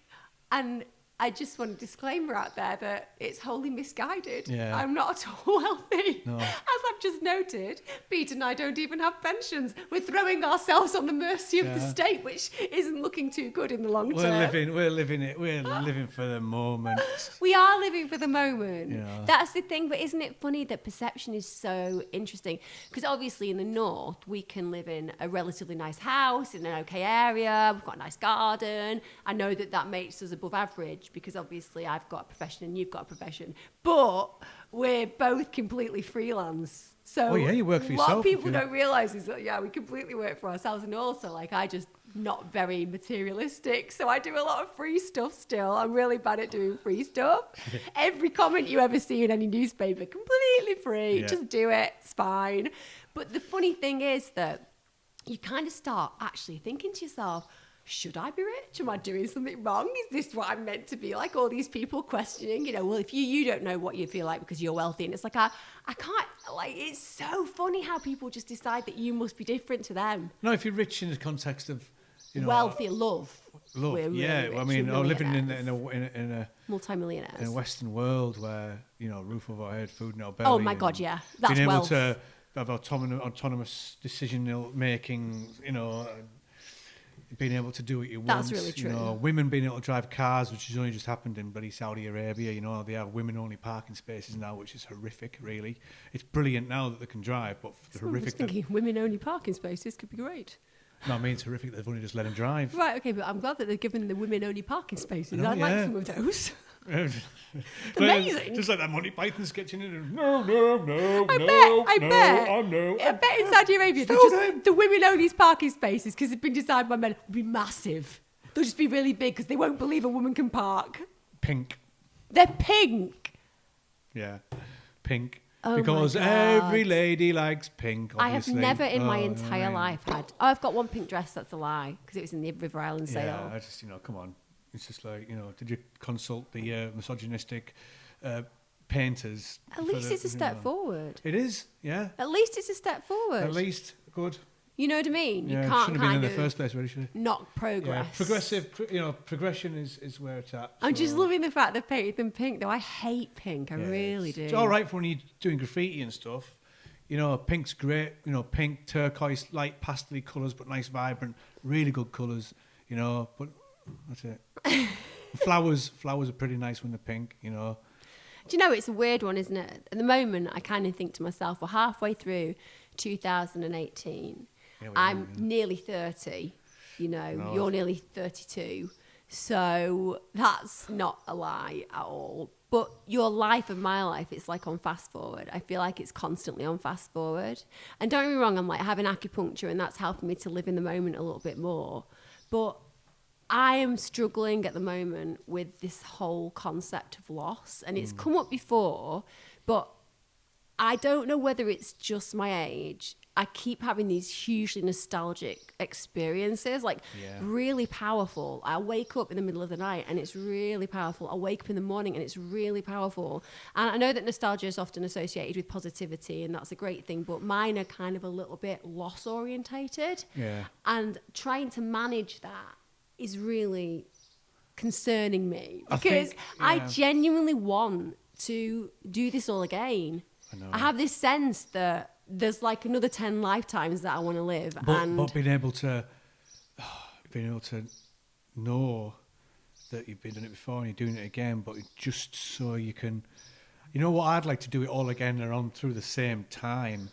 And I just want a disclaimer out there that it's wholly misguided. Yeah. I'm not at all wealthy. No. As I've just noted, Pete and I don't even have pensions. We're throwing ourselves on the mercy of the state, which isn't looking too good in the long term. We're living for the moment. We are living for the moment. Yeah. That's the thing. But isn't it funny that perception is so interesting? Because obviously in the north, we can live in a relatively nice house in an okay area. We've got a nice garden. I know that makes us above average, because obviously I've got a profession and you've got a profession, but we're both completely freelance. So you work for yourself. What people don't realise is that, we completely work for ourselves, and also, like, I just not very materialistic, so I do a lot of free stuff still. I'm really bad at doing free stuff. Every comment you ever see in any newspaper, completely free. Just do it, it's fine. But the funny thing is that you kind of start actually thinking to yourself, should I be rich? Am I doing something wrong? Is this what I'm meant to be like? All these people questioning, you know, well, if you don't know what you feel like because you're wealthy. And it's like, I can't, like, it's so funny how people just decide that you must be different to them. No, if you're rich in the context of, you know, wealthy, love. Really rich, I mean, living in a multi-millionaires in a Western world where, you know, roof over our head, food in our belly. Oh my God, yeah, that's being able wealth. to have autonomous decision making, you know. Being able to do what you want. That's really true. You know, women being able to drive cars, which has only just happened in bloody Saudi Arabia. You know, they have women-only parking spaces now, which is horrific, really. It's brilliant now that they can drive, but horrific. I was thinking women-only parking spaces could be great. No, I mean, it's horrific that they've only just let them drive. Right, okay, but I'm glad that they're giving the women-only parking spaces. I'd like some of those. Amazing. Just like that Monty Python sketch in it. No. I bet in Saudi Arabia, the women-only parking spaces, because they've been designed by men, will be massive. They'll just be really big because they won't believe a woman can park. Pink. They're pink. Yeah, pink. Oh, because every lady likes pink, obviously. I have never in my entire life had... Oh, I've got one pink dress, that's a lie, because it was in the River Island sale. Yeah, I just, you know, come on. It's just like, you know, did you consult the misogynistic painters? At least it's a step forward. It is, yeah. At least it's a step forward. At least, good. You know what I mean? Yeah, you can't shouldn't have been in the first place, really, should it? Not progress. Yeah, progressive, you know, progression is where it's at. I'm just loving the fact they painted them pink, though. I hate pink. I really do. It's all right for when you're doing graffiti and stuff. You know, pink's great. You know, pink, turquoise, light pastel colours, but nice, vibrant, really good colours. You know, but that's it. Flowers are pretty nice when they're pink. You know. Do you know, it's a weird one, isn't it? At the moment, I kind of think to myself, we're halfway through 2018. I'm nearly 30. You know, No. you're nearly 32. So that's not a lie at all. But your life and my life, it's like on fast forward. I feel like it's constantly on fast forward. And don't get me wrong, I'm like having acupuncture and that's helping me to live in the moment a little bit more. But I am struggling at the moment with this whole concept of loss. And it's come up before, but I don't know whether it's just my age. I keep having these hugely nostalgic experiences, like really powerful. I wake up in the middle of the night and it's really powerful. I wake up in the morning and it's really powerful. And I know that nostalgia is often associated with positivity and that's a great thing, but mine are kind of a little bit loss orientated. Yeah. And trying to manage that is really concerning me because I genuinely want to do this all again. I have this sense that there's like another 10 lifetimes that I want to live. But being able to know that you've been doing it before and you're doing it again, but just so you can, you know what, I'd like to do it all again and on through the same time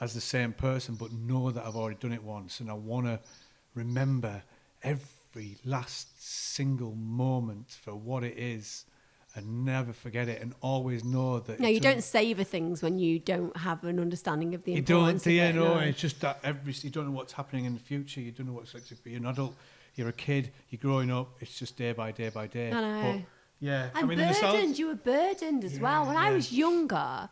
as the same person, but know that I've already done it once and I want to remember every last single moment for what it is and never forget it and always know that... No, you don't savour things when you don't have an understanding of the importance of it. You don't, no. It's just that you don't know what's happening in the future. You don't know what it's like to be an adult. You're a kid, you're growing up. It's just day by day by day. I know. But, yeah. And burdened, you were burdened as well. When I was younger...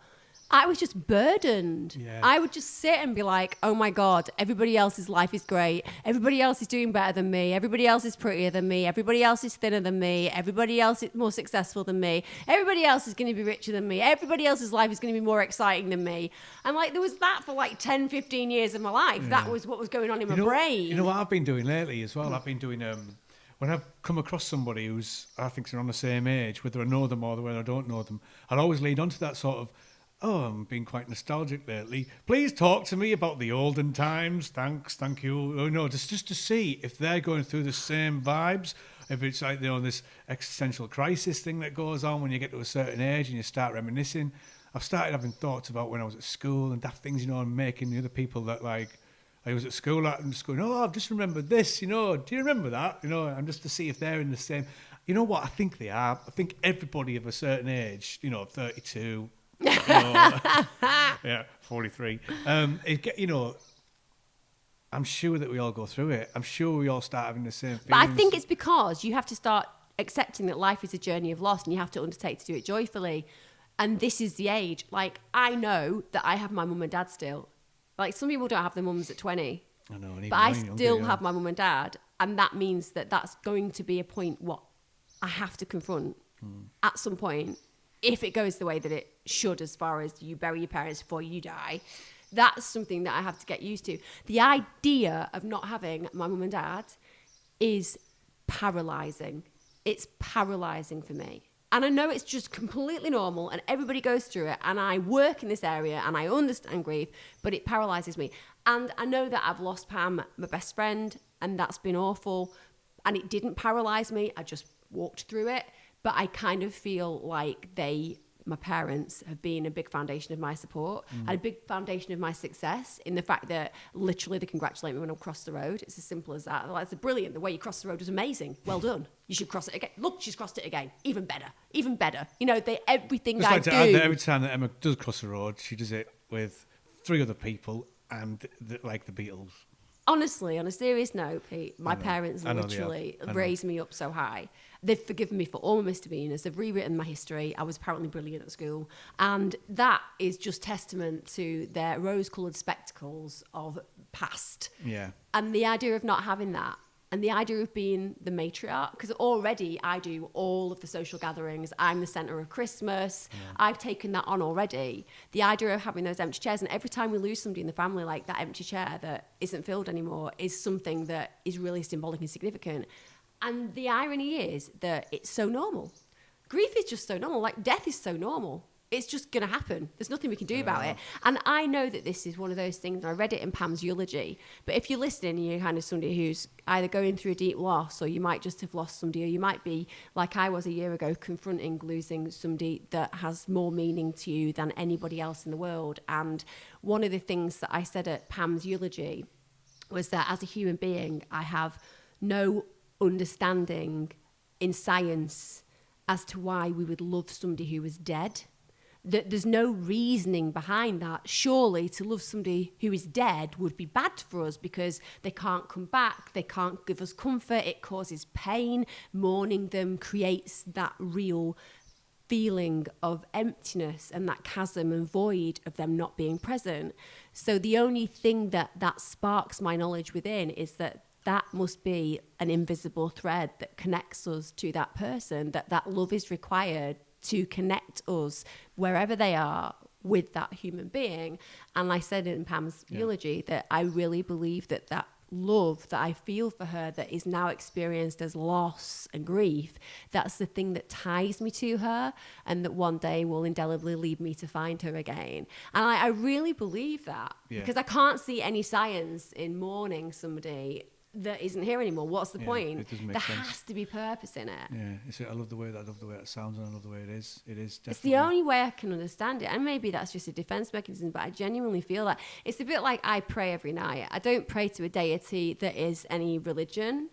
I was just burdened. Yeah. I would just sit and be like, oh my God, everybody else's life is great. Everybody else is doing better than me. Everybody else is prettier than me. Everybody else is thinner than me. Everybody else is more successful than me. Everybody else is going to be richer than me. Everybody else's life is going to be more exciting than me. And like, there was that for like 10, 15 years of my life. Yeah. That was what was going on in my brain. You know what I've been doing lately as well? I've been doing... when I've come across somebody who's, I think, around the same age, whether I know them or whether I don't know them, I'd always lead on to that sort of, oh, I'm being quite nostalgic lately. Please talk to me about the olden times. Thanks, thank you. Oh, no, just to see if they're going through the same vibes, if it's like, you know, this existential crisis thing that goes on when you get to a certain age and you start reminiscing. I've started having thoughts about when I was at school and daft things, you know, and making the other people that, like, I was at school and just going, oh, I've just remembered this, you know, do you remember that? You know, and just to see if they're in the same... You know what? I think they are. I think everybody of a certain age, you know, 32... yeah, 43. You know, I'm sure that we all go through it. I'm sure we all start having the same feelings. But I think it's because you have to start accepting that life is a journey of loss and you have to undertake to do it joyfully. And this is the age. Like, I know that I have my mum and dad still. Like, some people don't have their mums at 20. I know. But I still have my mum and dad. And that means that that's going to be a point what I have to confront at some point. If it goes the way that it should, as far as you bury your parents before you die, that's something that I have to get used to. The idea of not having my mum and dad is paralysing. It's paralysing for me. And I know it's just completely normal and everybody goes through it. And I work in this area and I understand grief, but it paralyses me. And I know that I've lost Pam, my best friend, and that's been awful. And it didn't paralyse me. I just walked through it. But I kind of feel like my parents, have been a big foundation of my support and a big foundation of my success in the fact that literally they congratulate me when I cross the road. It's as simple as that. Like, it's brilliant. The way you crossed the road was amazing. Well done. You should cross it again. Look, she's crossed it again. Even better. Even better. You know, everything I do. Every time that Emma does cross the road, she does it with 3 other people and like the Beatles. Honestly, on a serious note, Pete, my parents literally raised me up so high. They've forgiven me for all my misdemeanors. They've rewritten my history. I was apparently brilliant at school. And that is just testament to their rose-coloured spectacles of past. Yeah. And the idea of not having that, and the idea of being the matriarch, because already I do all of the social gatherings. I'm the centre of Christmas. Yeah. I've taken that on already. The idea of having those empty chairs, and every time we lose somebody in the family, like that empty chair that isn't filled anymore, is something that is really symbolic and significant. And the irony is that it's so normal. Grief is just so normal. Like, death is so normal. it's just going to happen. There's nothing we can do about it. And I know that this is one of those things, and I read it in Pam's eulogy, but if you're listening and you're kind of somebody who's either going through a deep loss, or you might just have lost somebody, or you might be, like I was a year ago, confronting losing somebody that has more meaning to you than anybody else in the world. And one of the things that I said at Pam's eulogy was that as a human being, I have no understanding in science as to why we would love somebody who was dead. That there's no reasoning behind that. Surely to love somebody who is dead would be bad for us because they can't come back, they can't give us comfort, it causes pain. Mourning them creates that real feeling of emptiness and that chasm and void of them not being present. So the only thing that sparks my knowledge within is that must be an invisible thread that connects us to that person, that love is required to connect us wherever they are with that human being. And I said in Pam's eulogy that I really believe that love that I feel for her that is now experienced as loss and grief, that's the thing that ties me to her, and that one day will indelibly lead me to find her again. And I really believe that because I can't see any science in mourning somebody that isn't here anymore. What's the point? It doesn't make sense. Has to be purpose in it. Yeah, I love the way that sounds, and I love the way it is. It is definitely. It's the only way I can understand it, and maybe that's just a defense mechanism. But I genuinely feel that it's a bit like I pray every night. I don't pray to a deity that is any religion,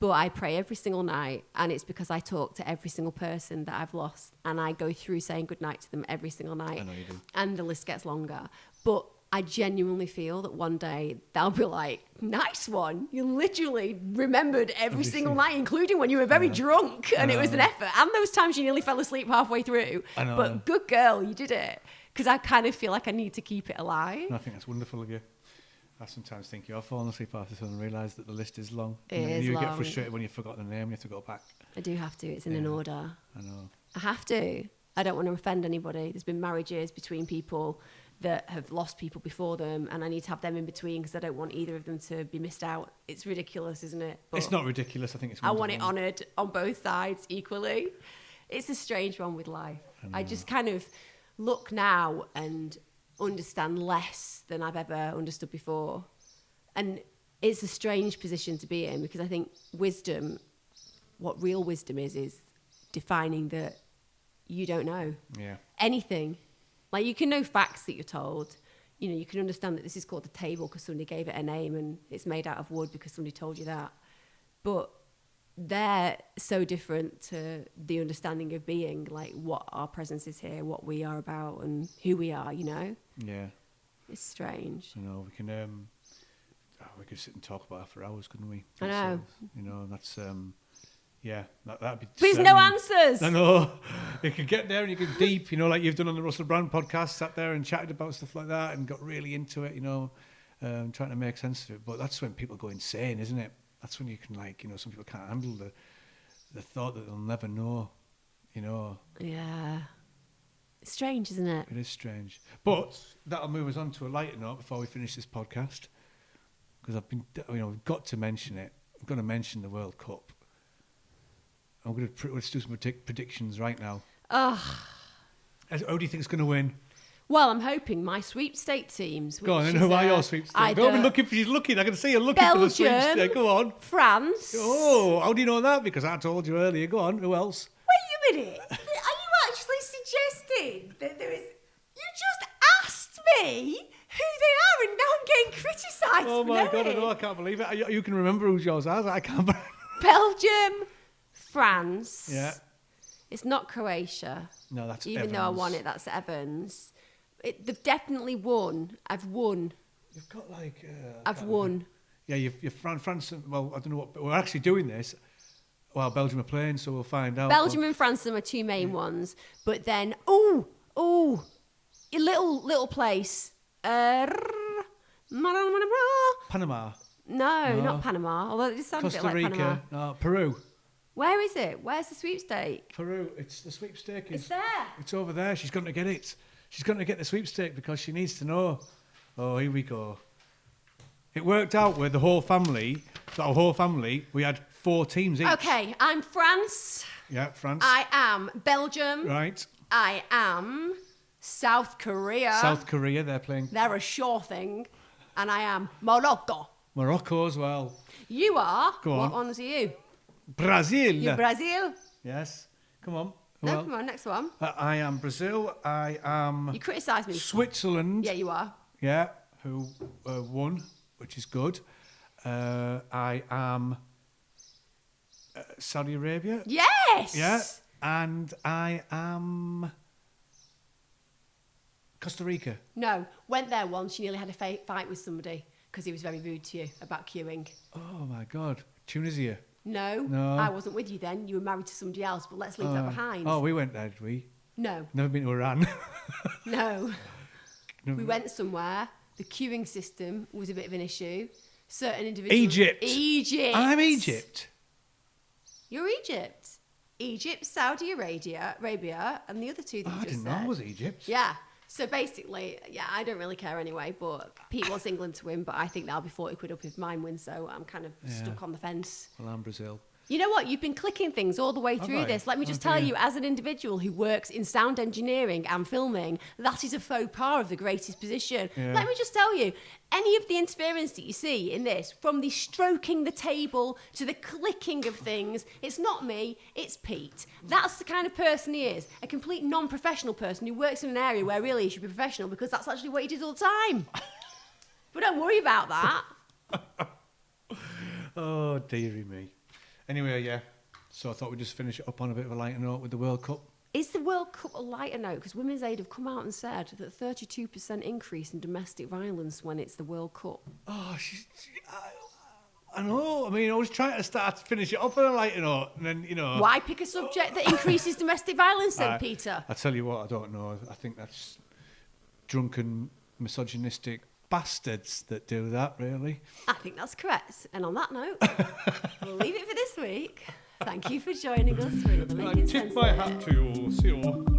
but I pray every single night, and it's because I talk to every single person that I've lost, and I go through saying goodnight to them every single night. I know you do. And the list gets longer, but I genuinely feel that one day they'll be like, nice one. You literally remembered every single night, including when you were very drunk and it was an effort. And those times you nearly fell asleep halfway through. I know. But good girl, you did it. Because I kind of feel like I need to keep it alive. I think that's wonderful of you. I sometimes think you're falling asleep after something and realise that the list is long. You get frustrated when you forgot the name and you have to go back. I do have to. It's in an order. I know. I have to. I don't want to offend anybody. There's been marriages between people that have lost people before them, and I need to have them in between because I don't want either of them to be missed out. It's ridiculous, isn't it? But it's not ridiculous. I think it's wonderful. I want it honoured on both sides equally. It's a strange one with life. I just kind of look now and understand less than I've ever understood before. And it's a strange position to be in because I think wisdom, what real wisdom is defining that you don't know anything. Like, you can know facts that you're told. You know, you can understand that this is called the table because somebody gave it a name, and it's made out of wood because somebody told you that. But they're so different to the understanding of being, like what our presence is here, what we are about, and who we are, you know? Yeah. It's strange. You know, we can we could sit and talk about it for hours, couldn't we? I know. You know, that's... that'd be... There's no answers! I know. You could get there and you get deep, you know, like you've done on the Russell Brand podcast, sat there and chatted about stuff like that and got really into it, you know, trying to make sense of it. But that's when people go insane, isn't it? That's when you can, like, you know, some people can't handle the thought that they'll never know, you know. Yeah. It's strange, isn't it? It is strange. But that'll move us on to a lighter note before we finish this podcast. Because we've got to mention it. I'm going to mention the World Cup. Let's do some predictions right now. Who do you think is going to win? Well, I'm hoping my sweepstake teams. Go on, and who are your sweepstakes? Don't be looking for... She's looking. I can see you looking for the sweepstake. Go on. France. Oh, how do you know that? Because I told you earlier. Go on. Who else? Wait a minute. Are you actually suggesting that there is... You just asked me who they are, and now I'm getting criticised. Oh my God, I know. I can't believe it. You can remember who yours are. I can't. Belgium, France. Yeah. It's not Croatia. No, that's Even Evans. though I want it, that's Evans. They've definitely won. I've won. You've got like... I've won. Yeah, you've France... Well, I don't know what... We're actually doing this while Belgium are playing, so we'll find out. Belgium and France are my two main ones. But then... a little place. Panama. No, not Panama. Although it sounds Costa a bit like Rica. Panama. No, Peru. Where is it? Where's the sweepstake? Peru. It's the sweepstake. It's there. It's over there. She's going to get it. She's going to get the sweepstake because she needs to know. Oh, here we go. It worked out with the whole family. Our whole family, we had 4 teams each. Okay, I'm France. Yeah, France. I am Belgium. Right. I am South Korea. South Korea, they're playing. They're a sure thing. And I am Morocco. Morocco as well. You are. Go on. What ones are you? Brazil. You're Brazil. Yes. Come on. No, come on, next one. I am Brazil. I am You criticise me. Switzerland. Yeah, you are. Yeah, who won, which is good. I am Saudi Arabia. Yes. Yeah. And I am Costa Rica. No, went there once. You nearly had a fight with somebody because he was very rude to you about queuing. Oh my God. Tunisia. No, I wasn't with you then. You were married to somebody else, but let's leave that behind. Oh, we went there, did we? No. Never been to Iran. No. We went somewhere. The queuing system was a bit of an issue. Certain individuals... Egypt. I'm Egypt. You're Egypt. Egypt, Saudi Arabia, and the other two that you just didn't know said. it was Egypt. Yeah. So basically, yeah, I don't really care anyway, but Pete wants England to win, but I think that'll be 40 quid up if mine wins, so I'm kind of stuck on the fence. Well, I'm Brazil. You know what? You've been clicking things all the way through this. Let me just tell you, as an individual who works in sound engineering and filming, that is a faux pas of the greatest position. Yeah. Let me just tell you, any of the interference that you see in this, from the stroking the table to the clicking of things, it's not me, it's Pete. That's the kind of person he is. A complete non-professional person who works in an area where really he should be professional because that's actually what he does all the time. But don't worry about that. Oh, dearie me. Anyway, yeah. So I thought we'd just finish it up on a bit of a lighter note with the World Cup. Is the World Cup a lighter note? Because Women's Aid have come out and said that 32% increase in domestic violence when it's the World Cup. Oh, I know. I mean, I was trying to finish it up on a lighter note, and then, you know... Why pick a subject that increases domestic violence then, Peter? I tell you what, I don't know. I think that's drunken, misogynistic bastards that do that, really. I think that's correct. And on that note, we'll leave it for this week. Thank you for joining us for another Making Sense. I tip my hat to you. See you all.